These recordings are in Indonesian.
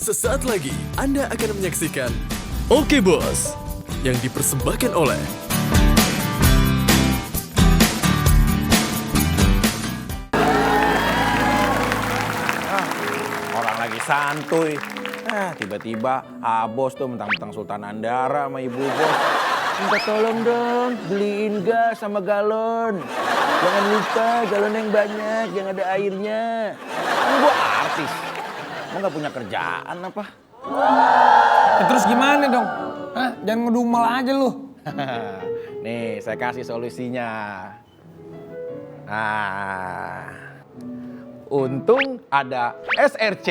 Sesaat lagi Anda akan menyaksikan Oke Bos yang dipersembahkan oleh Orang lagi santuy. Tiba-tiba Bos tuh mentang-mentang Sultan Andara sama Ibu Bos. Minta tolong dong beliin gas sama galon. Jangan lupa galon yang banyak, yang ada airnya. Kan gua artis. Mau gak punya kerjaan apa? Ya, terus gimana dong? Hah? Jangan ngedumel aja lu. Nih, saya kasih solusinya. Untung ada SRC.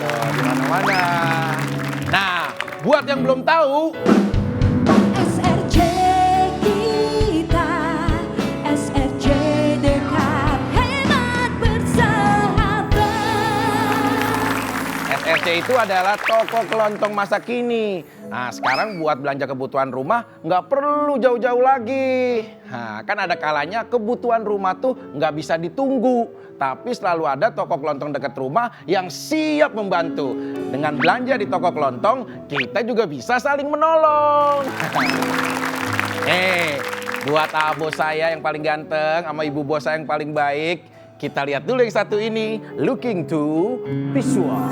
Tuh, di mana-mana. Nah, buat yang belum tahu, SRC kita, SRC dekat, hemat bersahabat. SRC itu adalah toko kelontong masa kini. Nah, sekarang buat belanja kebutuhan rumah nggak perlu jauh-jauh lagi. Nah, kan ada kalanya kebutuhan rumah tuh nggak bisa ditunggu. Tapi selalu ada toko kelontong dekat rumah yang siap membantu. Dengan belanja di toko kelontong, kita juga bisa saling menolong. Buat bos saya yang paling ganteng sama ibu bos saya yang paling baik, kita lihat dulu yang satu ini, looking to visual.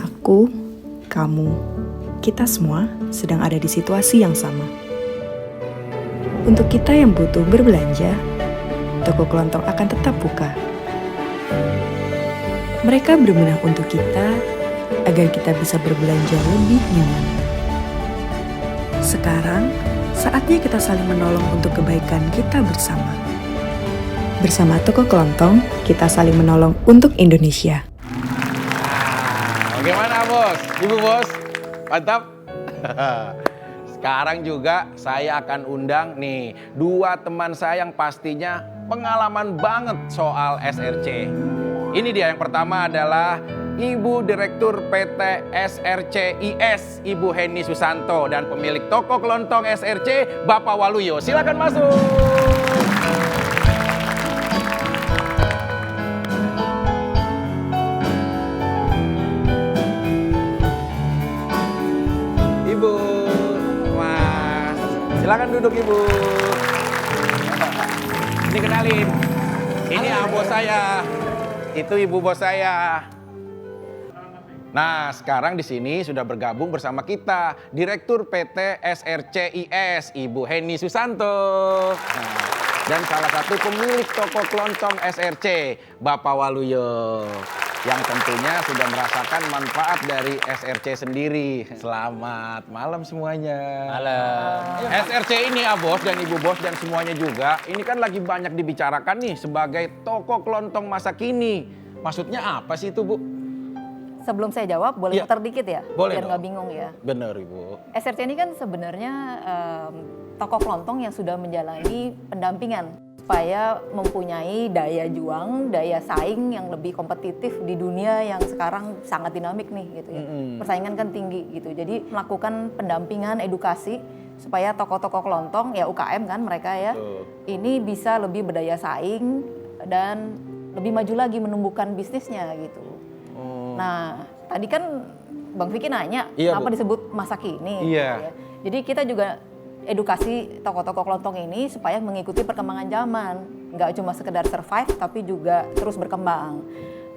Aku, kamu, kita semua sedang ada di situasi yang sama. Untuk kita yang butuh berbelanja, toko kelontong akan tetap buka. Mereka berbenah untuk kita agar kita bisa berbelanja lebih nyaman. Sekarang, saatnya kita saling menolong untuk kebaikan kita bersama. Bersama toko kelontong, kita saling menolong untuk Indonesia. Bagaimana bos? Ibu bos? Mantap? Sekarang juga saya akan undang nih dua teman saya yang pastinya pengalaman banget soal SRC. Ini dia, yang pertama adalah Ibu Direktur PT SRCIS, Ibu Heni Susanto, dan pemilik toko kelontong SRC, Bapak Waluyo. Silakan masuk. Ibu, Mas, silakan duduk Ibu. Ini kenalin, ini bos saya, itu ibu bos saya. Nah, sekarang di sini sudah bergabung bersama kita Direktur PT SRCIS, Ibu Heni Susanto. Nah, dan salah satu pemilik toko kelontong SRC, Bapak Waluyo, yang tentunya sudah merasakan manfaat dari SRC sendiri. Selamat malam semuanya. Malam. SRC ini bos dan ibu bos dan semuanya juga, ini kan lagi banyak dibicarakan nih sebagai toko kelontong masa kini. Maksudnya apa sih itu, Bu? Sebelum saya jawab, boleh muter dikit ya? Boleh biar dong. nggak bingung ya. Bener, Ibu. SRC ini kan sebenarnya toko kelontong yang sudah menjalani pendampingan supaya mempunyai daya juang, daya saing yang lebih kompetitif di dunia yang sekarang sangat dinamik nih gitu ya. Persaingan kan tinggi gitu. Jadi melakukan pendampingan, edukasi supaya toko-toko kelontong ya UKM kan mereka ya, ini bisa lebih berdaya saing dan lebih maju lagi menumbuhkan bisnisnya gitu. Nah, tadi kan Bang Vicky nanya, Iya, kenapa Bu. disebut masa kini? Iya. Gitu ya. Jadi kita juga edukasi toko-toko kelontong ini supaya mengikuti perkembangan zaman. Nggak cuma sekedar survive, tapi juga terus berkembang.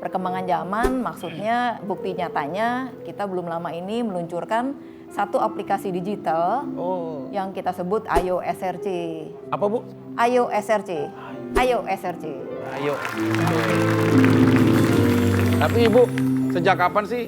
Perkembangan zaman maksudnya bukti nyatanya kita belum lama ini meluncurkan satu aplikasi digital yang kita sebut Ayo SRC. Apa, Bu? Ayo SRC. Ayo SRC. Ayo. Tapi Ibu, sejak kapan sih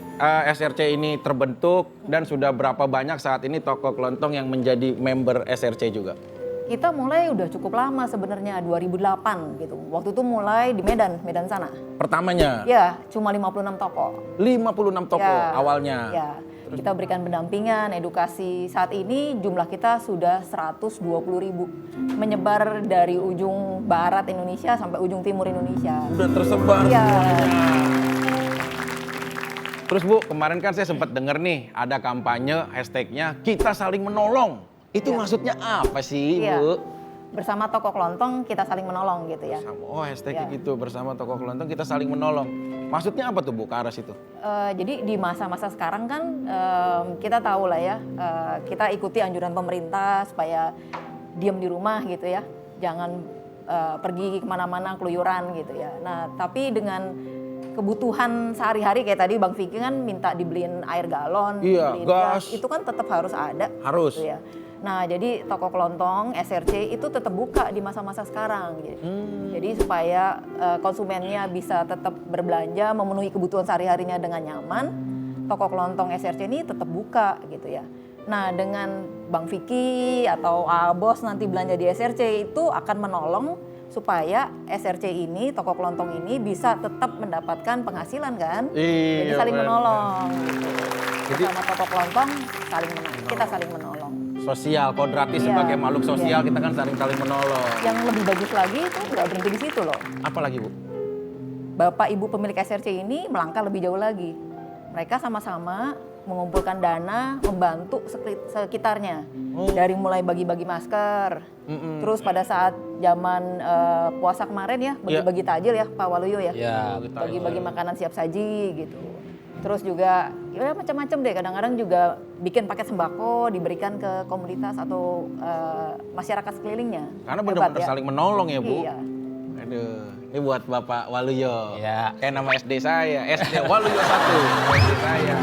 SRC ini terbentuk dan sudah berapa banyak saat ini toko kelontong yang menjadi member SRC juga? Kita mulai udah cukup lama sebenarnya, 2008 gitu. Waktu itu mulai di Medan sana. Pertamanya? Ya, cuma 56 toko. 56 toko Ya, awalnya? Ya, kita berikan pendampingan, edukasi. Saat ini jumlah kita sudah 120.000. Menyebar dari ujung barat Indonesia sampai ujung timur Indonesia. Udah tersebar Iya. semuanya. Terus Bu, kemarin kan saya sempat dengar nih ada kampanye hashtagnya kita saling menolong. Itu Iya. maksudnya apa sih Iya. Bu? bersama toko kelontong kita saling menolong gitu ya. Oh, hashtagnya Ya. gitu, bersama toko kelontong kita saling menolong. Maksudnya apa tuh Bu ke arah situ? Jadi di masa-masa sekarang kan kita tahu lah ya, kita ikuti anjuran pemerintah supaya diam di rumah gitu ya, jangan pergi kemana-mana keluyuran gitu ya. Nah tapi dengan kebutuhan sehari-hari kayak tadi Bang Vicky kan minta dibeliin air galon, Iya, beliin gas. itu kan tetap harus ada. Harus. Gitu ya. Nah jadi toko kelontong SRC itu tetap buka di masa-masa sekarang. Jadi supaya konsumennya bisa tetap berbelanja, memenuhi kebutuhan sehari-harinya dengan nyaman, toko kelontong SRC ini tetap buka gitu ya. Nah dengan Bang Vicky atau Bos nanti belanja di SRC itu akan menolong supaya SRC ini, toko kelontong ini bisa tetap mendapatkan penghasilan kan. Iya, Jadi saling benar. menolong. Gitu. Jadi- Bersama toko kelontong kita saling menolong. Sosial, kodratis Iya, sebagai makhluk sosial iya. kita kan saling menolong. Yang lebih bagus lagi itu nggak berhenti di situ loh. Apa lagi Bu? Bapak Ibu pemilik SRC ini melangkah lebih jauh lagi. Mereka sama-sama mengumpulkan dana, membantu sekitarnya. Dari mulai bagi-bagi masker. Terus pada saat zaman puasa kemarin ya, bagi-bagi takjil ya Pak Waluyo ya. Ya, Bagi-bagi makanan siap saji gitu. Terus juga ya macam-macam deh, kadang-kadang juga bikin paket sembako diberikan ke komunitas atau masyarakat sekelilingnya. Karena Hebat benar-benar ya. saling menolong ya Bu. Iya. Aduh, ini buat Bapak Waluyo. Iya. Kayak nama SD saya, SD Waluyo 1, SD saya.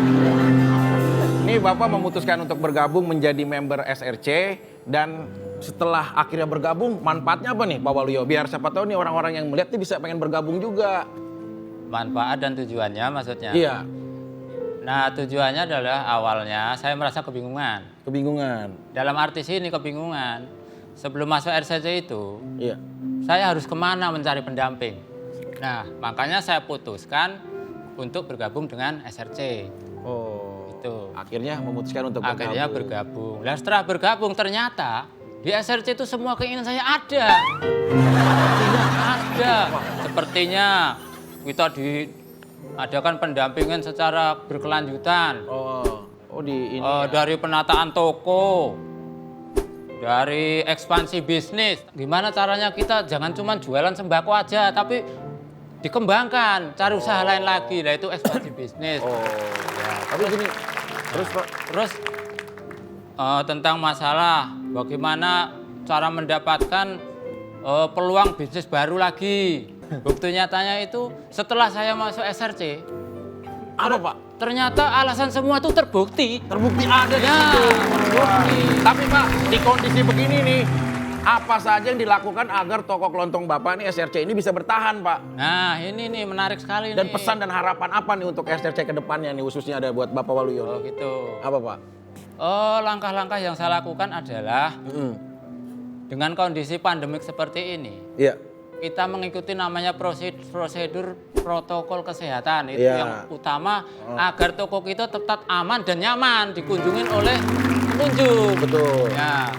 Ini Bapak memutuskan untuk bergabung menjadi member SRC dan setelah akhirnya bergabung, manfaatnya apa nih Pak Waluyo? Biar siapa tahu nih orang-orang yang melihat nih bisa pengen bergabung juga. Manfaat dan tujuannya maksudnya. Iya, Nah tujuannya adalah awalnya saya merasa kebingungan. kebingungan. Dalam arti sini kebingungan. Sebelum masuk RCC itu, Iya. saya harus kemana mencari pendamping. Nah makanya saya putuskan untuk bergabung dengan SRC. Oh, Itu. akhirnya memutuskan untuk Akhirnya bergabung. Dan setelah bergabung ternyata di SRC itu semua keinginan saya ada. Ada. Sepertinya kita diadakan pendampingan secara berkelanjutan. Oh di ini. Dari penataan toko, dari ekspansi bisnis. Gimana caranya kita jangan cuma jualan sembako aja, tapi dikembangkan, cari usaha lain lagi. Nah itu ekspansi bisnis. Tapi gini, terus Pak. Terus tentang masalah bagaimana cara mendapatkan peluang bisnis baru lagi. Bukti nyatanya itu setelah saya masuk SRC, Apa Pak? ternyata alasan semua itu terbukti. Terbukti ada di Ya, situ. terbukti. Tapi Pak, di kondisi begini nih, apa saja yang dilakukan agar toko kelontong Bapak nih SRC ini bisa bertahan Pak? Nah ini nih menarik sekali Dan nih. pesan dan harapan apa nih untuk SRC ke depannya nih khususnya ada buat Bapak Waluyo? Oh gitu. Apa Pak? Langkah-langkah yang saya lakukan adalah dengan kondisi pandemik seperti ini, Iya. kita mengikuti namanya prosedur protokol kesehatan itu Iya. yang utama agar toko kita tetap aman dan nyaman dikunjungin oleh pengunjung. Betul. Ya.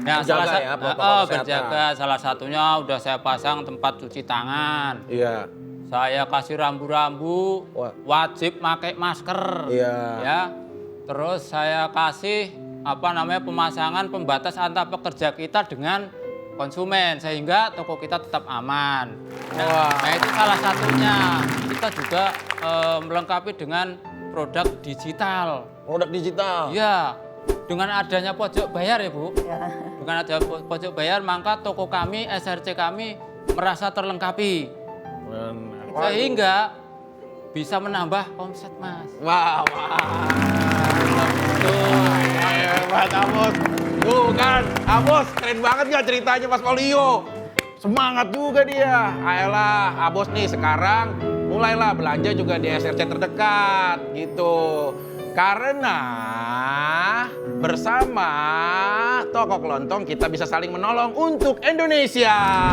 Nah, Berjaga ya, protokol kesehatan. berjaga. Salah satunya udah saya pasang tempat cuci tangan. Iya. Saya kasih rambu-rambu, Wah. wajib pakai masker. Iya. Ya. Terus saya kasih pemasangan pembatas antar pekerja kita dengan konsumen sehingga toko kita tetap aman. Nah itu salah satunya. Kita juga melengkapi dengan produk digital. Produk digital. Ya, dengan adanya pojok bayar ya Bu. Ya. Dengan adanya pojok bayar maka toko kami, SRC kami merasa terlengkapi. Sehingga bisa menambah omset Mas. Wah. Hebat Abos. Tuh kan, Abos keren banget gak ceritanya Mas Waluyo. Semangat juga dia. Ayolah, Abos nih sekarang mulailah belanja juga di SRC terdekat gitu. Karena bersama toko kelontong kita bisa saling menolong untuk Indonesia.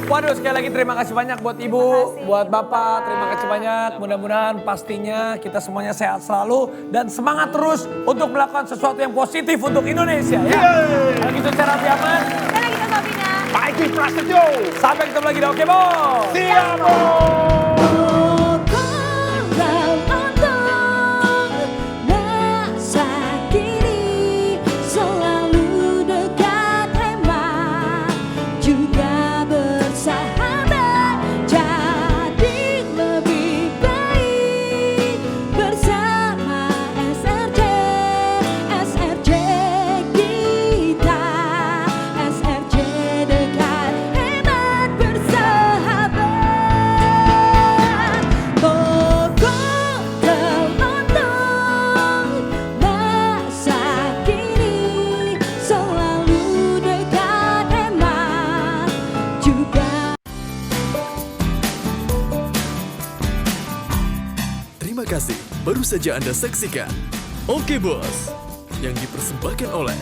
Waduh, sekali lagi terima kasih banyak buat Ibu, buat Bapak, terima kasih banyak. Mudah-mudahan pastinya kita semuanya sehat selalu dan semangat terus untuk melakukan sesuatu yang positif untuk Indonesia ya. Kalau gitu saya Raffi Ahmad, Dan kita Sabina. Pak Eki Prasetyo. sampai ketemu lagi di Oke Bos. Siap, Bos. Masa kini selalu Terima kasih, baru saja Anda saksikan Oke Bos, yang dipersembahkan oleh